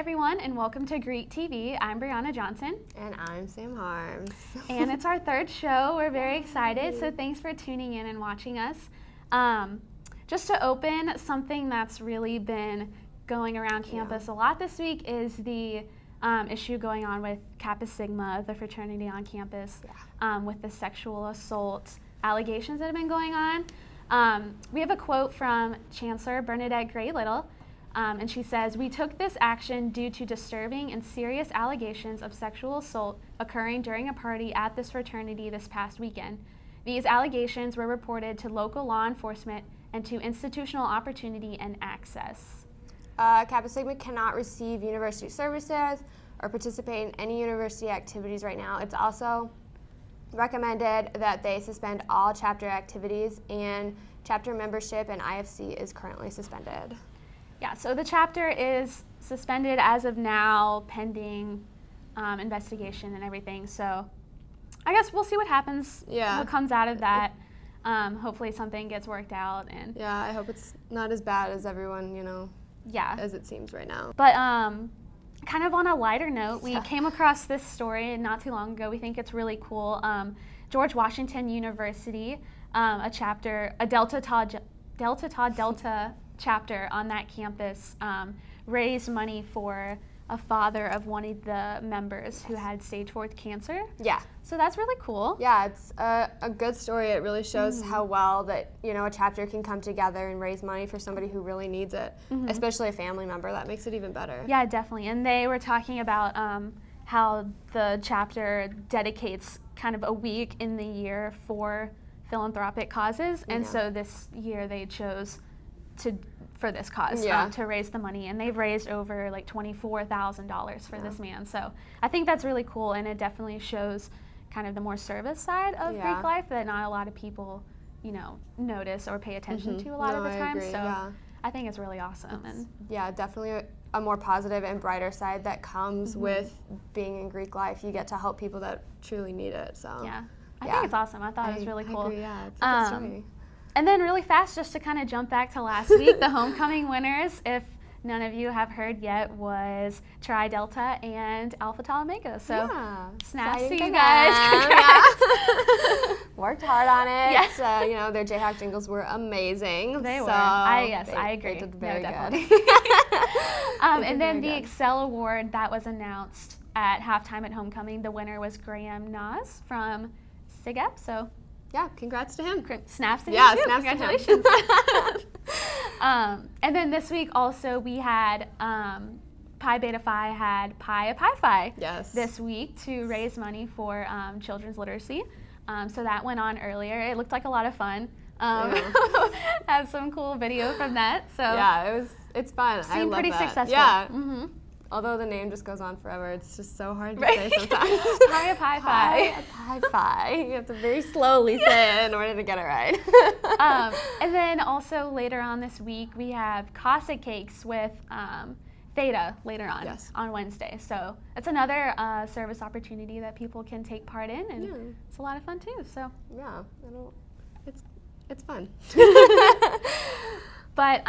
everyone, and welcome to Greek TV. I'm Brianna Johnson. And I'm Sam Harms. And it's our third show. We're very excited, so thanks for tuning in and watching us. Just to open, something that's really been going around campus a lot this week is the issue going on with Kappa Sigma, the fraternity on campus, with the sexual assault allegations that have been going on. We have a quote from Chancellor Bernadette Gray-Little. And she says, "We took this action due to disturbing and serious allegations of sexual assault occurring during a party at this fraternity this past weekend. These allegations were reported to local law enforcement and to Institutional Opportunity and Access." Kappa Sigma cannot receive university services or participate in any university activities right now. It's also recommended that they suspend all chapter activities, and chapter membership in IFC is currently suspended. Yeah, so the chapter is suspended as of now, pending investigation and everything. So I guess we'll see what happens, what comes out of that. Hopefully something gets worked out. And yeah, I hope it's not as bad as everyone, as it seems right now. But kind of on a lighter note, we came across this story not too long ago. We think it's really cool. George Washington University, a Delta Tau chapter on that campus raised money for a father of one of the members who had stage 4 cancer. Yeah. So that's really cool. Yeah, it's a good story. It really shows how well that, a chapter can come together and raise money for somebody who really needs it, especially a family member. That makes it even better. Yeah, definitely. And they were talking about how the chapter dedicates kind of a week in the year for philanthropic causes. And so this year they chose for this cause to raise the money, and they've raised over like $24,000 for this man. So I think that's really cool, and it definitely shows kind of the more service side of Greek life that not a lot of people, notice or pay attention to a lot of the time. I agree, so I think it's really awesome. Definitely a more positive and brighter side that comes with being in Greek life. You get to help people that truly need it. So I think it's awesome. I thought it was really cool. I agree, it's a good story. And then really fast, just to kind of jump back to last week, the homecoming winners, if none of you have heard yet, was Tri Delta and Alpha Tau Omega. So snaps to you guys. Worked hard on it. Yeah. Their Jayhawk jingles were amazing. They were. I agree. They did very definitely. good. And then the Excel Award that was announced at halftime at homecoming, the winner was Graham Nas from SIGEP. So yeah, congrats to him. Snaps to him too. Snaps Congratulations. To him. And then this week also we had Pi Beta Phi had Pi a Pi Phi this week to raise money for children's literacy. So that went on earlier. It looked like a lot of fun. Have some cool video from that. So yeah, it's fun. I love pretty that. successful. Yeah. Although the name just goes on forever, it's just so hard to say sometimes. Pi a Pi Phi. Pi Phi. You have to very slowly say it in order to get it right. And then also later on this week, we have Cossack Cakes with Theta later on Wednesday. So it's another service opportunity that people can take part in, and it's a lot of fun too. So yeah, it's fun. But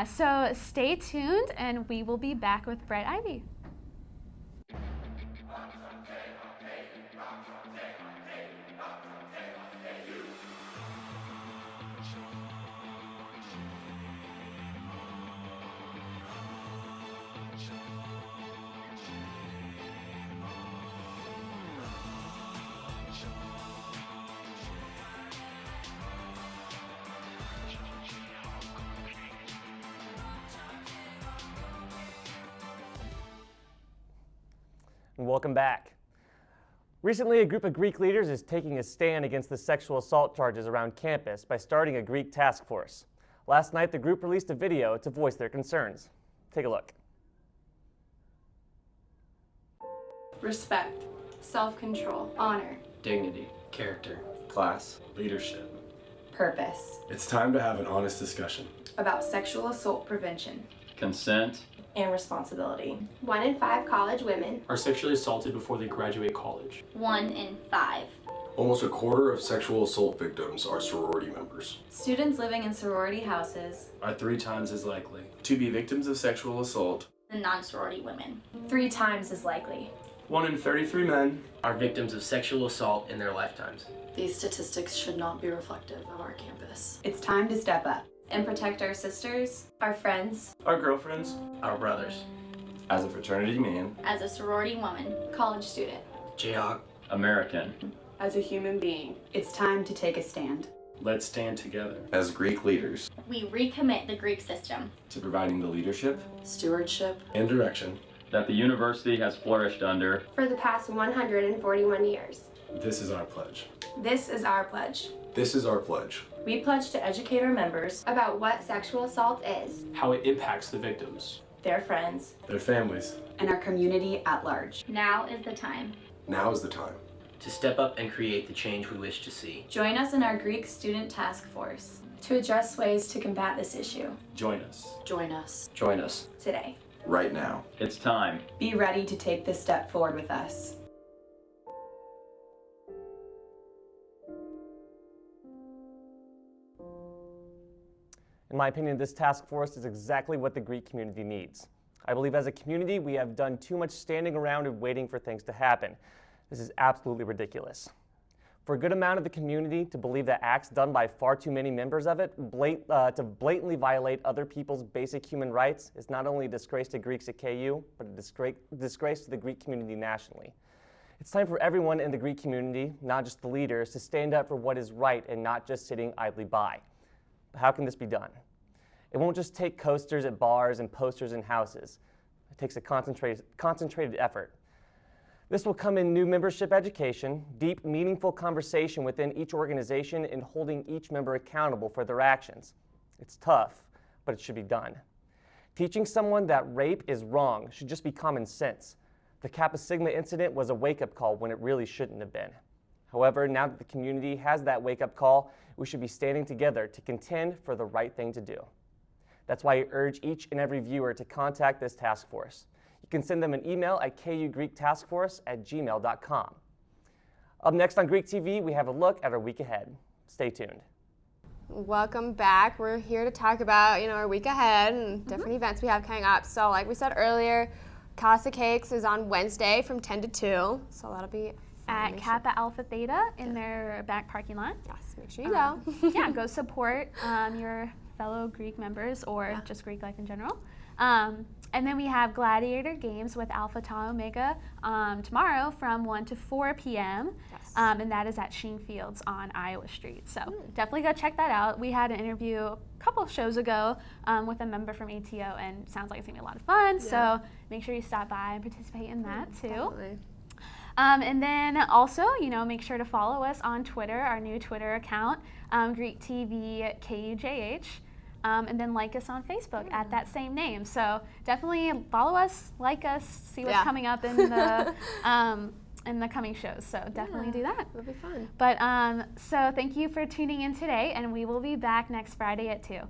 so stay tuned, and we will be back with Brett Ivy. Welcome back. Recently, a group of Greek leaders is taking a stand against the sexual assault charges around campus by starting a Greek task force. Last night, the group released a video to voice their concerns. Take a look. Respect, self-control, honor, dignity, character, class, leadership, purpose. It's time to have an honest discussion about sexual assault prevention, consent, and responsibility. 1 in 5 college women are sexually assaulted before they graduate college. 1 in 5. Almost a quarter of sexual assault victims are sorority members. Students living in sorority houses are 3 times as likely to be victims of sexual assault than non-sorority women. 3 times as likely. 1 in 33 men are victims of sexual assault in their lifetimes. These statistics should not be reflective of our campus. It's time to step up and protect our sisters, our friends, our girlfriends, our brothers. As a fraternity man, As a sorority woman, college student, Jayhawk, American, as a human being. It's time to take a stand. let's stand together As Greek leaders, we recommit the Greek system to providing the leadership Stewardship and direction, that the university has flourished under. For the past 141 years. this is our pledge. This is our pledge. This is our pledge. We pledge to educate our members, About what sexual assault is. how it impacts the victims. their friends, Their families. and our community at large. Now is the time. Now is the time. to step up and create the change we wish to see. Join us in our Greek Student Task Force to address ways to combat this issue Join us. Join us. Join us. today. Right now. It's time. Be ready to take this step forward with us. In my opinion, this task force is exactly what the Greek community needs. I believe as a community, we have done too much standing around and waiting for things to happen. This is absolutely ridiculous. For a good amount of the community to believe that acts done by far too many members of it to blatantly violate other people's basic human rights is not only a disgrace to Greeks at KU, but a disgrace to the Greek community nationally. It's time for everyone in the Greek community, not just the leaders, to stand up for what is right and not just sitting idly by. But how can this be done? It won't just take coasters at bars and posters in houses. It takes a concentrated effort. This will come in new membership education, deep, meaningful conversation within each organization, and holding each member accountable for their actions. It's tough, but it should be done. Teaching someone that rape is wrong should just be common sense. The Kappa Sigma incident was a wake-up call when it really shouldn't have been. However, now that the community has that wake-up call, we should be standing together to contend for the right thing to do. That's why I urge each and every viewer to contact this task force. You can send them an email at kugreektaskforce@gmail.com. Up next on Greek TV, we have a look at our week ahead. Stay tuned. Welcome back. We're here to talk about, our week ahead and different events we have coming up. So like we said earlier, Casa Cakes is on Wednesday from 10 to 2. So that'll be At Kappa Alpha Theta in their back parking lot. Yes, make sure you go. Yeah, go support your fellow Greek members or just Greek life in general. And then we have Gladiator Games with Alpha Tau Omega tomorrow from 1 to 4 p.m. Yes. And that is at Sheen Fields on Iowa Street. So definitely go check that out. We had an interview a couple of shows ago with a member from ATO, and it sounds like it's going to be a lot of fun. Yeah. So make sure you stop by and participate in that too. Definitely. And then also, make sure to follow us on Twitter, our new Twitter account, Greek TV KUJH. And then like us on Facebook at that same name. So definitely follow us, like us, see what's coming up in the coming shows. So definitely do that. It'll be fun. But so thank you for tuning in today, and we will be back next Friday at 2.